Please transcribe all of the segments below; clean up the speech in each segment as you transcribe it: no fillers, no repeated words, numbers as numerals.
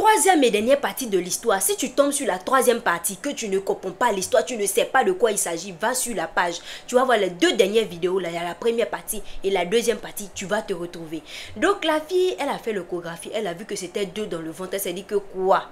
troisième et dernière partie de l'histoire, si tu tombes sur la troisième partie, que tu ne comprends pas l'histoire, tu ne sais pas de quoi il s'agit, va sur la page. Tu vas voir les deux dernières vidéos, là, il y a la première partie et la deuxième partie, tu vas te retrouver. Donc la fille, elle a fait l'échographie, elle a vu que c'était 2 dans le ventre, elle s'est dit que quoi?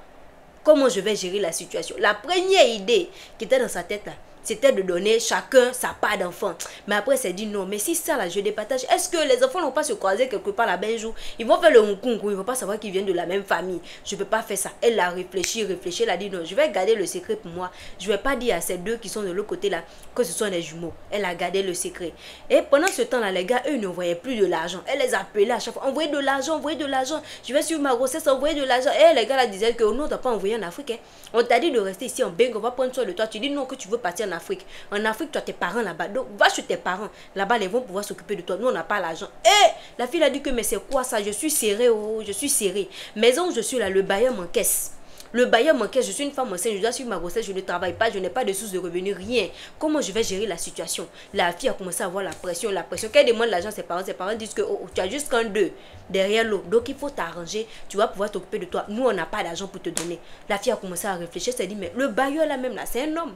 Comment je vais gérer la situation? La première idée qui était dans sa tête là, c'était de donner chacun sa part d'enfant. Mais après, elle s'est dit non, mais si ça là, je départage, est-ce que les enfants n'ont pas se croiser quelque part là-bas un jour? Ils vont faire le hunkunku, ils ne vont pas savoir qu'ils viennent de la même famille. Je ne peux pas faire ça. Elle a réfléchi, elle a dit non, je vais garder le secret pour moi. Je ne vais pas dire à ces deux qui sont de l'autre côté là que ce sont des jumeaux. Elle a gardé le secret. Et pendant ce temps-là, les gars, eux, ne voyaient plus de l'argent. Elle les appelait à chaque fois, envoyez de l'argent, envoyez de l'argent. Je vais suivre ma grossesse, envoyez de l'argent. Et les gars là disaient que non, on t'a pas envoyé en Afrique. Hein. On t'a dit de rester ici en Bengue, on va prendre soin de toi. Tu dis non, que tu veux partir en Afrique. En Afrique, tu as tes parents là-bas. Donc, va chez tes parents. Là-bas, ils vont pouvoir s'occuper de toi. Nous, on n'a pas l'argent. Et la fille a dit que, mais c'est quoi ça? Je suis serrée, oh, je suis serrée. Maison où je suis là, le bailleur m'encaisse. Le bailleur m'encaisse. Je suis une femme enceinte, je dois suivre ma grossesse, je ne travaille pas, je n'ai pas de source de revenus, rien. Comment je vais gérer la situation? La fille a commencé à avoir la pression. Qu'elle demande l'argent à ses parents disent que oh, tu as juste qu'un deux derrière l'eau. Donc, il faut t'arranger. Tu vas pouvoir t'occuper de toi. Nous, on n'a pas d'argent pour te donner. La fille a commencé à réfléchir. Elle s'est dit, mais le bailleur là même là, c'est un homme.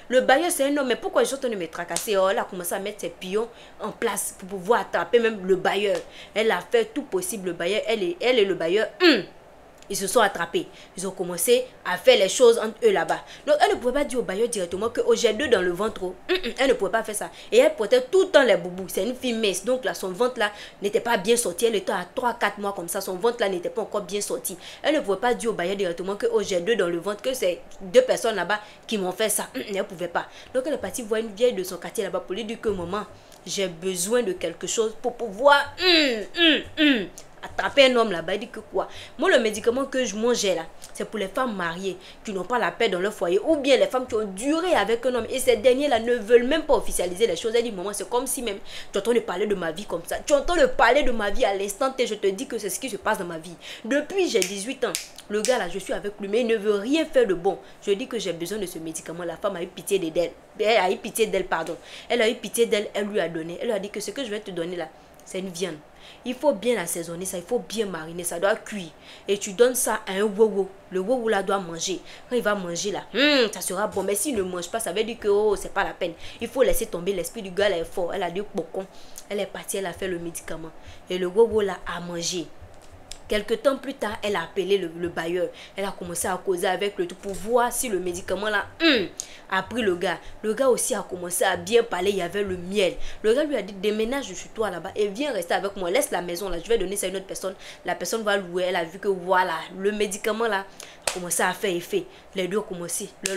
Le bailleur, c'est un homme, mais pourquoi je suis en train de me tracasser? Oh, elle a commencé à mettre ses pions en place pour pouvoir attraper même le bailleur. Elle a fait tout possible, le bailleur, elle et le bailleur. Ils se sont attrapés. Ils ont commencé à faire les choses entre eux là-bas. Donc, elle ne pouvait pas dire au bailleur directement que oh, j'ai 2 dans le ventre. Elle ne pouvait pas faire ça. Et elle portait tout le temps les boubous. C'est une fille mince. Donc, là, son ventre là n'était pas bien sorti. Elle était à 3-4 mois comme ça. Son ventre là n'était pas encore bien sorti. Elle ne pouvait pas dire au bailleur directement que oh, j'ai 2 dans le ventre, que c'est 2 personnes là-bas qui m'ont fait ça. Elle ne pouvait pas. Donc, elle est partie voir une vieille de son quartier là-bas pour lui dire que maman, j'ai besoin de quelque chose pour pouvoir attraper un homme là-bas. Il dit que quoi? Moi, le médicament que je mangeais là, c'est pour les femmes mariées qui n'ont pas la paix dans leur foyer, ou bien les femmes qui ont duré avec un homme et ces derniers là ne veulent même pas officialiser les choses. Elle dit maman, c'est comme si même tu entends parler de ma vie comme ça, tu entends parler de ma vie à l'instant et je te dis que c'est ce qui se passe dans ma vie. Depuis j'ai 18 ans, le gars là, je suis avec lui mais il ne veut rien faire de bon. Je dis que j'ai besoin de ce médicament. La femme a eu pitié d'elle. Elle a eu pitié d'elle, pardon. Elle a eu pitié d'elle, elle lui a donné. Elle lui a dit que ce que je vais te donner là, c'est une viande. Il faut bien assaisonner ça, il faut bien mariner, ça doit cuire. Et tu donnes ça à un wowo. Le wowo là doit manger. Quand il va manger là, ça sera bon. Mais s'il ne mange pas, ça veut dire que oh, c'est pas la peine. Il faut laisser tomber, l'esprit du gars là est fort. Elle a dit bocon. Elle est partie, elle a fait le médicament. Et le wowo là a mangé. Quelque temps plus tard, elle a appelé le bailleur. Elle a commencé à causer avec le tout pour voir si le médicament là a pris le gars. Le gars aussi a commencé à bien parler. Il y avait le miel. Le gars lui a dit déménage chez toi là-bas et viens rester avec moi. Laisse la maison là. Je vais donner ça à une autre personne. La personne va louer. Elle a vu que voilà, le médicament là a commencé à faire effet. Les deux ont commencé le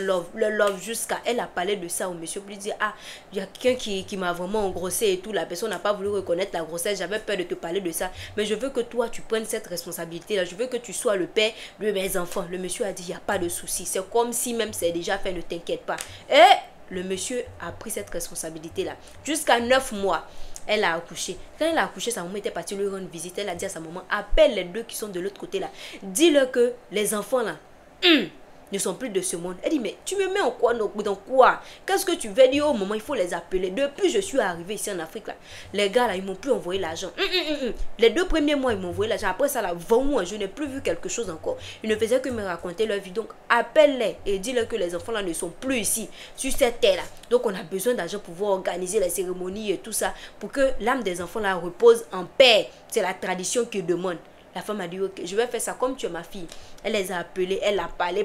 love jusqu'à. Elle a parlé de ça au monsieur pour lui dire ah, il y a quelqu'un qui m'a vraiment engrossé et tout. La personne n'a pas voulu reconnaître la grossesse. J'avais peur de te parler de ça. Mais je veux que toi tu prennes cette responsabilité là. Je veux que tu sois le père de mes enfants. Le monsieur a dit il n'y a pas de souci. C'est comme si même c'est déjà fait, ne t'inquiète pas. Et le monsieur a pris cette responsabilité là. Jusqu'à 9 mois. Elle a accouché. Quand elle a accouché, sa maman était partie lui rendre visite. Elle a dit à sa maman, appelle les deux qui sont de l'autre côté là. Dis-leur que les enfants là ne sont plus de ce monde. Elle dit, mais tu me mets en quoi, dans quoi? Qu'est-ce que tu veux dire? Au moment, il faut les appeler. Depuis je suis arrivée ici en Afrique là, les gars là, ils m'ont plus envoyé l'argent. Les 2 premiers mois, ils m'ont envoyé l'argent. Après ça là, 20 mois, je n'ai plus vu quelque chose encore. Ils ne faisaient que me raconter leur vie. Donc, appelle-les et dis-leur que les enfants là ne sont plus ici, sur cette terre là. Donc, on a besoin d'argent pour pouvoir organiser les cérémonies et tout ça, pour que l'âme des enfants là repose en paix. C'est la tradition qui demande. La femme a dit, ok, je vais faire ça comme tu es ma fille. Elle les a appelés, elle a parlé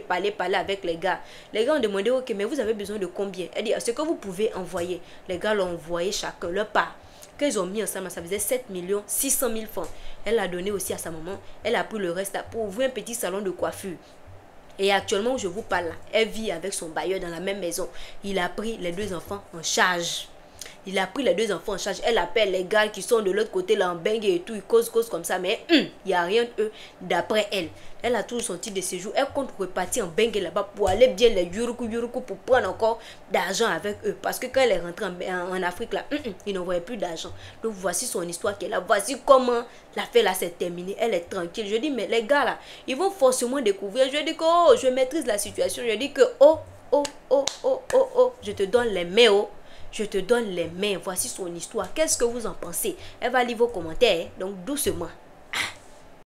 avec les gars. Les gars ont demandé, ok, mais vous avez besoin de combien? Elle dit, ce que vous pouvez envoyer. Les gars l'ont envoyé chacun leur part. Quand ils ont mis ensemble, ça faisait 7 600 000 francs. Elle a donné aussi à sa maman. Elle a pris le reste pour ouvrir un petit salon de coiffure. Et actuellement où je vous parle là, elle vit avec son bailleur dans la même maison. Il a pris les 2 enfants en charge. Il a pris les 2 enfants en charge. Elle appelle les gars qui sont de l'autre côté là en bengue et tout. Ils causent comme ça. Mais il n'y a rien d'eux d'après elle. Elle a toujours son titre de séjour. Elle compte repartir en bengue là-bas pour aller bien les yuruku pour prendre encore d'argent avec eux. Parce que quand elle est rentrée en Afrique là, ils n'envoyaient plus d'argent. Donc voici son histoire qu'elle a. Voici comment l'affaire là s'est terminée. Elle est tranquille. Je dis mais les gars là, ils vont forcément découvrir. Je dis que oh, je maîtrise la situation. Je dis que oh, je te donne les mains oh. Je te donne les mains. Voici son histoire. Qu'est-ce que vous en pensez? Elle va lire vos commentaires. Donc doucement.